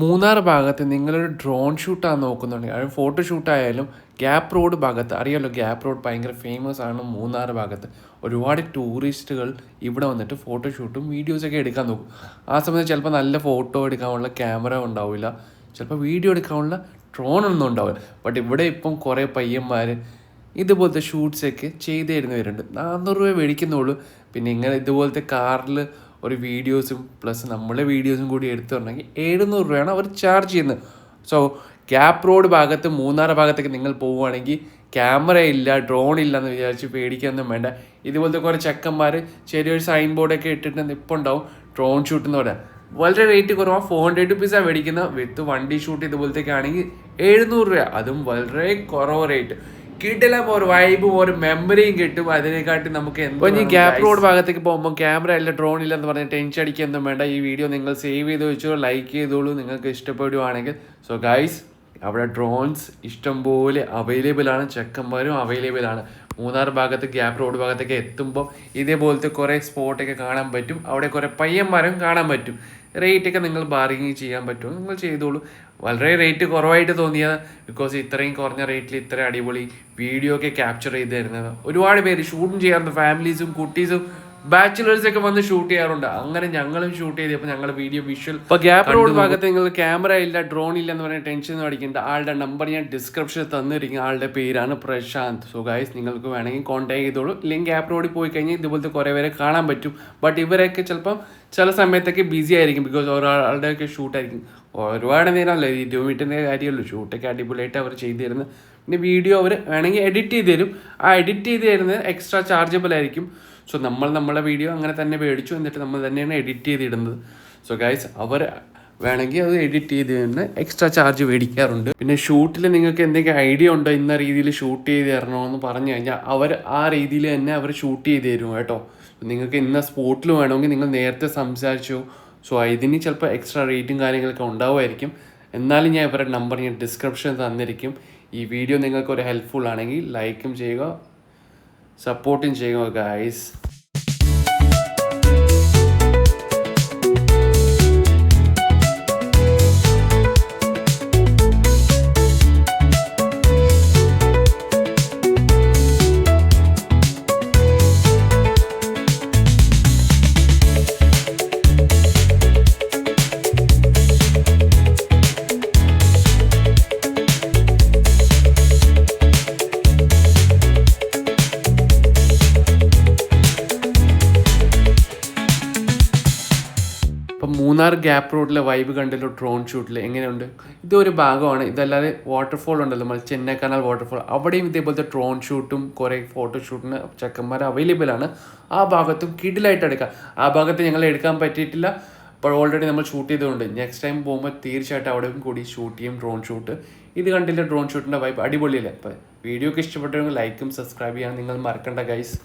മൂന്നാർ ഭാഗത്ത് നിങ്ങളൊരു ഡ്രോൺ ഷൂട്ടാണ് നോക്കുന്നുണ്ടെങ്കിൽ അത് ഫോട്ടോ ഷൂട്ടായാലും ഗ്യാപ്പ് റോഡ് ഭാഗത്ത് അറിയാമല്ലോ, ഗ്യാപ്പ് റോഡ് ഭയങ്കര ഫേമസ് ആണ് മൂന്നാർ ഭാഗത്ത്. ഒരുപാട് ടൂറിസ്റ്റുകൾ ഇവിടെ വന്നിട്ട് ഫോട്ടോ ഷൂട്ടും വീഡിയോസൊക്കെ എടുക്കാൻ നോക്കും. ആ സമയത്ത് ചിലപ്പോൾ നല്ല ഫോട്ടോ എടുക്കാനുള്ള ക്യാമറ ഉണ്ടാവില്ല, ചിലപ്പോൾ വീഡിയോ എടുക്കാനുള്ള ഡ്രോൺ ഒന്നും ഉണ്ടാവില്ല. ബട്ട് ഇവിടെ ഇപ്പം കുറേ പയ്യന്മാർ ഇതുപോലത്തെ ഷൂട്ട്സൊക്കെ ചെയ്ത് തരുന്നവരുണ്ട്. 400 രൂപ മേടിക്കുന്നുള്ളൂ. പിന്നെ ഇങ്ങനെ ഇതുപോലത്തെ കാറിൽ ഒരു വീഡിയോസും പ്ലസ് നമ്മളെ വീഡിയോസും കൂടി എടുത്തിട്ടുണ്ടെങ്കിൽ 700 രൂപയാണ് അവർ ചാർജ് ചെയ്യുന്നത്. സോ ഗ്യാപ്പ് റോഡ് ഭാഗത്ത് മൂന്നാർ ഭാഗത്തേക്ക് നിങ്ങൾ പോവുകയാണെങ്കിൽ ക്യാമറ ഇല്ല, ഡ്രോൺ ഇല്ല എന്ന് വിചാരിച്ച് പേടിക്കാനൊന്നും വേണ്ട. ഇതുപോലത്തെ കുറേ ചെക്കന്മാർ ചെറിയൊരു സൈൻ ബോർഡൊക്കെ ഇട്ടിട്ട് ഇപ്പോൾ ഉണ്ടാവും ഡ്രോൺ ഷൂട്ട് എന്ന് പറയാം. വളരെ റേറ്റ് കുറവാണ്. 400 റുപ്പീസാണ് മേടിക്കുന്നത്. വിത്ത് വണ്ടി ഷൂട്ട് ഇതുപോലത്തേക്ക് ആണെങ്കിൽ 700 രൂപ. അതും വളരെ കുറവ് റേറ്റ്. കിട്ടില്ല, ഒരു വൈബും ഒരു മെമ്മറിയും കിട്ടും. അതിനെക്കാട്ടി നമുക്ക് എന്തോ ഈ ഗ്യാപ്പ് റോഡ് ഭാഗത്തേക്ക് പോകുമ്പോൾ ക്യാമറ ഇല്ല, ഡ്രോൺ ഇല്ല എന്ന് പറഞ്ഞ് ടെൻഷൻ അടിക്കൊന്നും വേണ്ട. ഈ വീഡിയോ നിങ്ങൾ സേവ് ചെയ്ത് വെച്ചോ, ലൈക്ക് ചെയ്തോളൂ നിങ്ങൾക്ക് ഇഷ്ടപ്പെടുവാണെങ്കിൽ. സോ ഗൈസ്, അവിടെ ഡ്രോൺസ് ഇഷ്ടംപോലെ അവൈലബിൾ ആണ്, ചെക്കന്മാരും അവൈലബിൾ ആണ്. മൂന്നാർ ഭാഗത്ത് ഗ്യാപ്പ് റോഡ് ഭാഗത്തേക്ക് എത്തുമ്പോൾ ഇതേപോലത്തെ കുറേ സ്പോട്ടൊക്കെ കാണാൻ പറ്റും. അവിടെ കുറേ പയ്യന്മാരും കാണാൻ പറ്റും. റേറ്റൊക്കെ നിങ്ങൾ ബാർഗിങ് ചെയ്യാൻ പറ്റുമോ നിങ്ങൾ ചെയ്തോളൂ. വളരെ റേറ്റ് കുറവായിട്ട് തോന്നിയത് ബിക്കോസ് ഇത്രയും കുറഞ്ഞ റേറ്റിൽ ഇത്ര അടിപൊളി വീഡിയോ ഒക്കെ ക്യാപ്ചർ ചെയ്ത് തരുന്നത്. ഒരുപാട് പേര് ഷൂട്ടും ചെയ്യാറുണ്ട്, ഫാമിലീസും കുട്ടീസും ബാച്ചിലേഴ്സൊക്കെ വന്ന് ഷൂട്ട് ചെയ്യാറുണ്ട്. അങ്ങനെ ഞങ്ങളും ഷൂട്ട് ചെയ്തപ്പോൾ ഞങ്ങളുടെ വീഡിയോ വിഷ്വൽ. ഇപ്പോൾ ഗ്യാപ്പ് റോഡ് ഭാഗത്ത് നിങ്ങൾ ക്യാമറ ഇല്ല, ഡ്രോൺ ഇല്ല എന്ന് പറഞ്ഞാൽ ടെൻഷൻ അടിക്കേണ്ട. ആളുടെ നമ്പർ ഞാൻ ഡിസ്ക്രിപ്ഷനിൽ തന്നിരിക്കും. ആളുടെ പേരാണ് പ്രശാന്ത്. സോ ഗൈസ്, നിങ്ങൾക്ക് വേണമെങ്കിൽ കോൺടാക്ട് ചെയ്തോളൂ. ഇല്ലെങ്കിൽ ഗ്യാപ്പ് റോഡിൽ പോയി കഴിഞ്ഞാൽ ഇതുപോലത്തെ കുറേ പേരെ കാണാൻ പറ്റും. ബട്ട് ഇവരൊക്കെ ചിലപ്പം ചില സമയത്തൊക്കെ ബിസി ആയിരിക്കും, ബിക്കോസ് ഒരാളുടെയൊക്കെ ഷൂട്ടായിരിക്കും. ഒരുപാട് നേരമല്ല, 20 മിനിറ്റിൻ്റെ കാര്യമുള്ളൂ. ഷൂട്ടൊക്കെ അടിപൊളിയായിട്ട് അവർ ചെയ്തു തരുന്നത്. പിന്നെ വീഡിയോ അവർ വേണമെങ്കിൽ എഡിറ്റ് ചെയ്ത് തരും. ആ എഡിറ്റ് ചെയ്ത് തരുന്നത് എക്സ്ട്രാ ചാർജബിൾ ആയിരിക്കും. സോ നമ്മളെ വീഡിയോ അങ്ങനെ തന്നെ മേടിച്ചു, എന്നിട്ട് നമ്മൾ തന്നെയാണ് എഡിറ്റ് ചെയ്തിടുന്നത്. സോ ഗൈസ്, അവർ വേണമെങ്കിൽ അത് എഡിറ്റ് ചെയ്ത് തന്നെ എക്സ്ട്രാ ചാർജ് മേടിക്കാറുണ്ട്. പിന്നെ ഷൂട്ടിൽ നിങ്ങൾക്ക് എന്തെങ്കിലും ഐഡിയ ഉണ്ടോ ഇന്ന രീതിയിൽ ഷൂട്ട് ചെയ്ത് തരണമെന്ന് പറഞ്ഞു കഴിഞ്ഞാൽ അവർ ആ രീതിയിൽ തന്നെ അവർ ഷൂട്ട് ചെയ്ത് തരും കേട്ടോ. നിങ്ങൾക്ക് ഇന്ന സ്പോട്ടിൽ വേണമെങ്കിൽ നിങ്ങൾ നേരത്തെ സംസാരിച്ചു. സോ ഇതിന് ചിലപ്പോൾ എക്സ്ട്രാ റേറ്റും കാര്യങ്ങളൊക്കെ ഉണ്ടാവുമായിരിക്കും. എന്നാലും ഞാൻ ഇവരുടെ നമ്പർ ഞാൻ ഡിസ്ക്രിപ്ഷനിൽ തന്നിരിക്കും. ഈ വീഡിയോ നിങ്ങൾക്ക് ഒരു ഹെൽപ്ഫുൾ ആണെങ്കിൽ ലൈക്കും ചെയ്യുക, സപ്പോർട്ടും ചെയ്യുക ഗൈസ്. ഇപ്പം മൂന്നാർ ഗ്യാപ്പ് റോഡിലെ വൈബ് കണ്ടല്ലോ ഡ്രോൺ ഷൂട്ടിൽ എങ്ങനെയുണ്ട്. ഇതൊരു ഭാഗമാണ്. ഇതല്ലാതെ വാട്ടർഫോൾ ഉണ്ടല്ലോ, നമ്മൾ ചെന്നൈ കനാൽ വാട്ടർഫോൾ, അവിടെയും ഇതേപോലത്തെ ഡ്രോൺ ഷൂട്ടും കുറേ ഫോട്ടോഷൂട്ടിന് ചെക്കന്മാർ അവൈലബിൾ ആണ്. ആ ഭാഗത്തും കിടിലായിട്ട് എടുക്കാം. ആ ഭാഗത്ത് ഞങ്ങൾ എടുക്കാൻ പറ്റിയിട്ടില്ല, അപ്പോൾ ഓൾറെഡി നമ്മൾ ഷൂട്ട് ചെയ്തുകൊണ്ട് നെക്സ്റ്റ് ടൈം പോകുമ്പോൾ തീർച്ചയായിട്ടും അവിടെയും കൂടി ഷൂട്ട് ചെയ്യും ഡ്രോൺ ഷൂട്ട്. ഇത് കണ്ടില്ല ഡ്രോൺ ഷൂട്ടിൻ്റെ വൈബ് അടിപൊളിയല്ലേ. അപ്പോൾ വീഡിയോ ഒക്കെ ഇഷ്ടപ്പെട്ടെങ്കിൽ ലൈക്കും സബ്സ്ക്രൈബ് ചെയ്യാൻ നിങ്ങൾ മറക്കണ്ട ഗൈസ്.